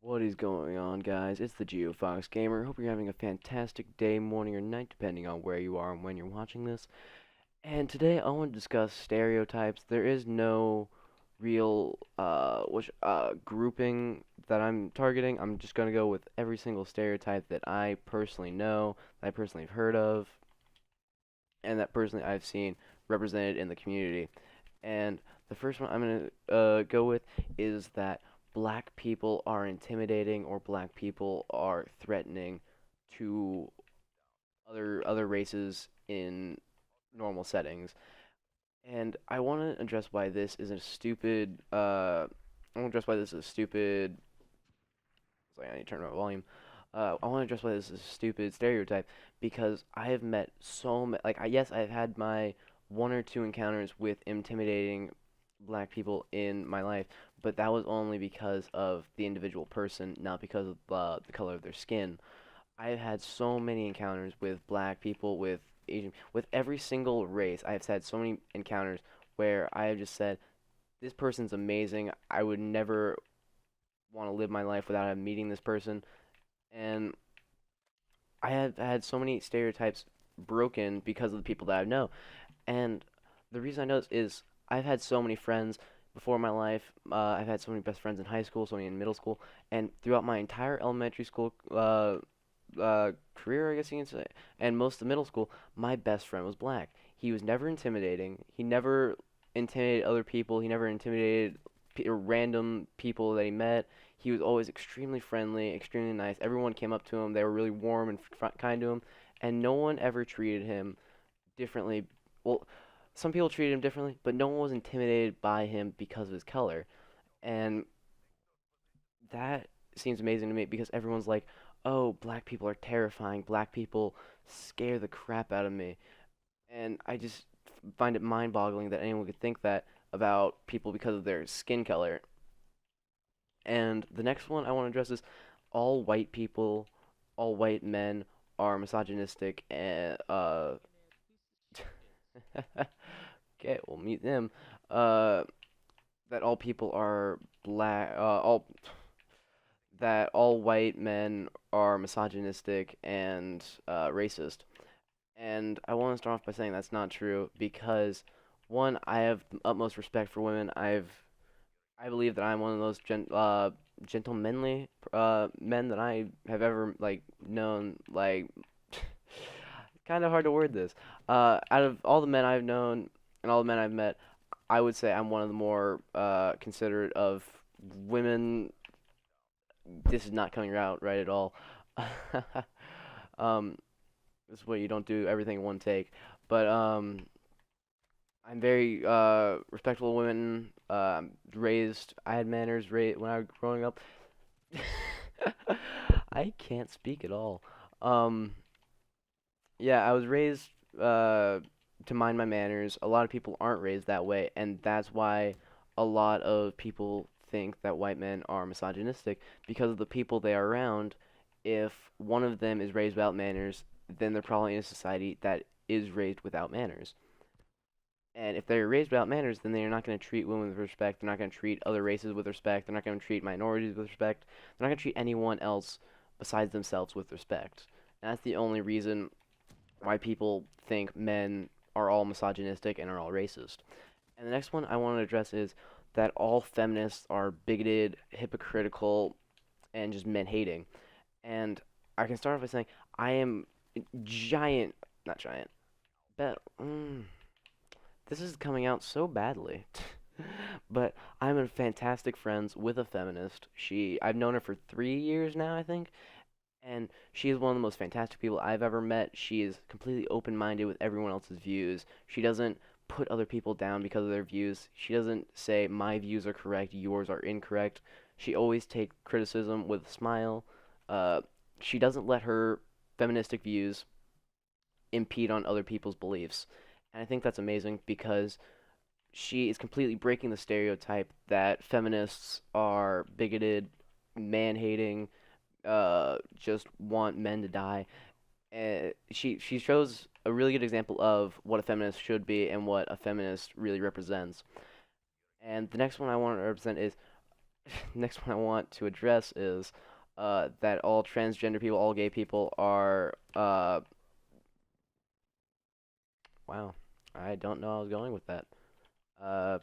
What is going on, guys? It's the GeoFox Gamer. Hope you're having a fantastic day, morning, or night, depending on where you are and when you're watching this. And today I want to discuss stereotypes. There is no real grouping that I'm targeting. I'm just gonna go with every single stereotype that I personally know, that I personally have heard of, and that personally I've seen represented in the community. And the first one I'm gonna go with is that black people are intimidating or black people are threatening to other races in normal settings. And I want to address why this is a stupid. I want to address why this is a stupid. Sorry, I need to turn my volume. I want to address why this is a stupid stereotype because I have met so many. Yes, I've had my one or two encounters with intimidating black people in my life, but that was only because of the individual person, not because of the color of their skin. I've had so many encounters with black people, with Asian, with every single race. I've had so many encounters where I have just said, "This person's amazing. I would never want to live my life without meeting this person." And I have had so many stereotypes broken because of the people that I know. And the reason I know this is I've had so many friends before my life. I've had so many best friends in high school, so many in middle school, and throughout my entire elementary school career, I guess you can say, and most of the middle school, my best friend was black. He was never intimidating. He never intimidated other people. He never intimidated random people that he met. He was always extremely friendly, extremely nice. Everyone came up to him. They were really warm and kind to him, and no one ever treated him differently. Well, some people treated him differently, but no one was intimidated by him because of his color. And that seems amazing to me because everyone's like, "Oh, black people are terrifying. Black people scare the crap out of me." And I just find it mind-boggling that anyone could think that about people because of their skin color. And the next one I want to address is all white people, all white men are misogynistic and okay, we'll meet them. Uh, that all people are black, all that all white men are misogynistic and racist. And I want to start off by saying that's not true because one, I have the utmost respect for women. I believe that I'm one of those gentlemanly men that I have ever known. Kind of hard to word this. Out of all the men I've known and all the men I've met, I would say I'm one of the more considerate of women. This is not coming out right at all. um, this is what you don't do everything in one take. But I'm very respectful of women. I had manners when I was growing up. I can't speak at all. Um, yeah, I was raised to mind my manners. A lot of people aren't raised that way, and that's why a lot of people think that white men are misogynistic because of the people they are around. If one of them is raised without manners, then they're probably in a society that is raised without manners. And if they're raised without manners, then they're not going to treat women with respect. They're not going to treat other races with respect. They're not going to treat minorities with respect. They're not going to treat anyone else besides themselves with respect. And that's the only reason why people think men are all misogynistic and are all racist. And the next one I want to address is that all feminists are bigoted, hypocritical, and just men hating. And I can start off by saying I am giant, not giant, but this is coming out so badly. But I'm in fantastic friends with a feminist. I've known her for 3 years now, I think, and she is one of the most fantastic people I've ever met. She is completely open-minded with everyone else's views. She doesn't put other people down because of their views. She doesn't say my views are correct, yours are incorrect. She always takes criticism with a smile. Uh, she doesn't let her feministic views impede on other people's beliefs. And I think that's amazing because she is completely breaking the stereotype that feminists are bigoted, man-hating, just want men to die. She shows a really good example of what a feminist should be and what a feminist really represents. And the next one I want to represent is Next one I want to address is that all transgender people, all gay people are wow. I don't know I was going with that. Uh,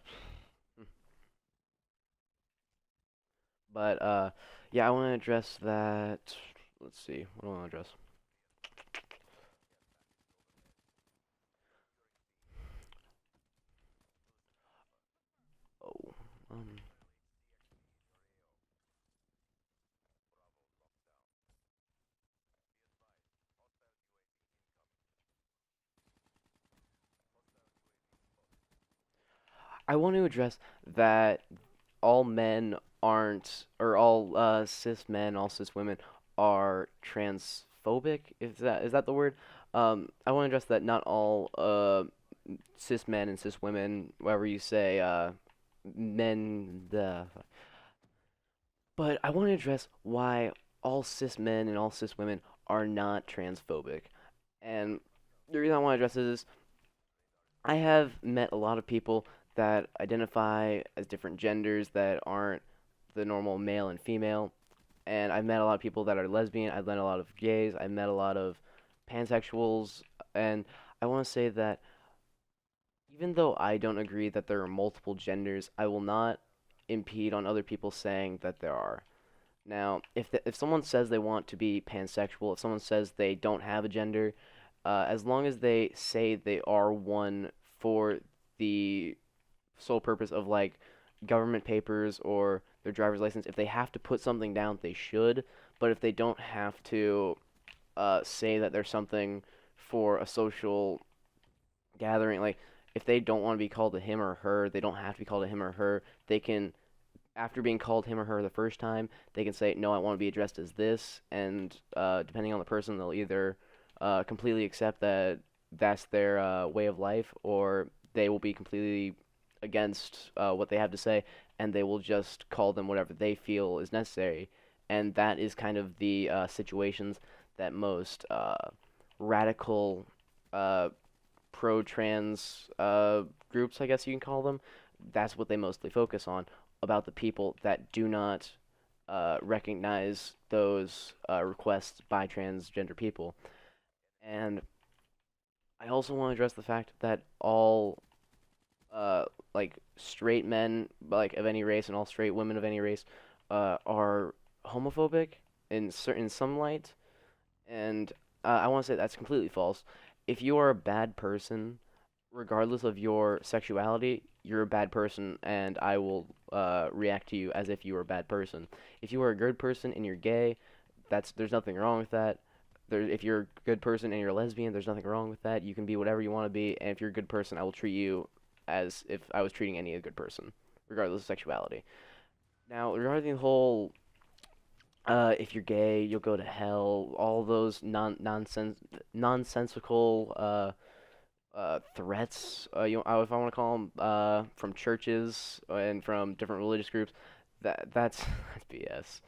but yeah, I want to address that. Let's see. What do I want to address? Oh, um, I want to address that all men aren't, or all cis men, all cis women are transphobic. Is that the word? I want to address that not all cis men and cis women, whatever you say, men, but I want to address why all cis men and all cis women are not transphobic. And the reason I want to address this is I have met a lot of people that identify as different genders that aren't the normal male and female. And I've met a lot of people that are lesbian. I've met a lot of gays. I've met a lot of pansexuals. And I want to say that even though I don't agree that there are multiple genders, I will not impede on other people saying that there are. Now, if someone says they want to be pansexual, if someone says they don't have a gender, as long as they say they are one for the sole purpose of like government papers or their driver's license, if they have to put something down, they should. But if they don't have to say that there's something for a social gathering, like if they don't want to be called a him or her, they don't have to be called a him or her. They can after being called him or her the first time, they can say, no, I want to be addressed as this, and depending on the person, they'll either completely accept that that's their way of life, or they will be completely against what they have to say, and they will just call them whatever they feel is necessary. And that is kind of the situations that most radical uh, pro-trans groups, I guess you can call them, that's what they mostly focus on about the people that do not recognize those requests by transgender people. And I also want to address the fact that all like straight men like of any race and all straight women of any race are homophobic in certain some light, and I want to say that's completely false. If you are a bad person, regardless of your sexuality, you're a bad person, and I will react to you as if you were a bad person. If you are a good person and you're gay, there's nothing wrong with that. If you're a good person and you're a lesbian, there's nothing wrong with that. You can be whatever you want to be, and if you're a good person, I will treat you as if I was treating any good person, regardless of sexuality. Now, regarding the whole if you're gay, you'll go to hell. All those nonsensical threats. If I want to call them, from churches and from different religious groups, that's that's BS.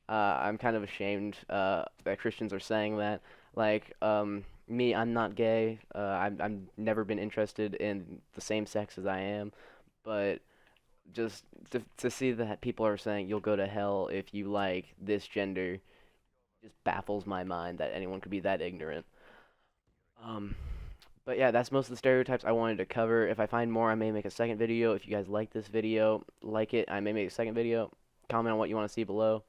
I'm kind of ashamed that Christians are saying that. Like, me, I'm not gay. I'm never been interested in the same sex as I am, but just to see that people are saying you'll go to hell if you like this gender just baffles my mind that anyone could be that ignorant. Um, but yeah, that's most of the stereotypes I wanted to cover. If I find more, I may make a second video. If you guys like this video, like it, I may make a second video. Comment on what you want to see below.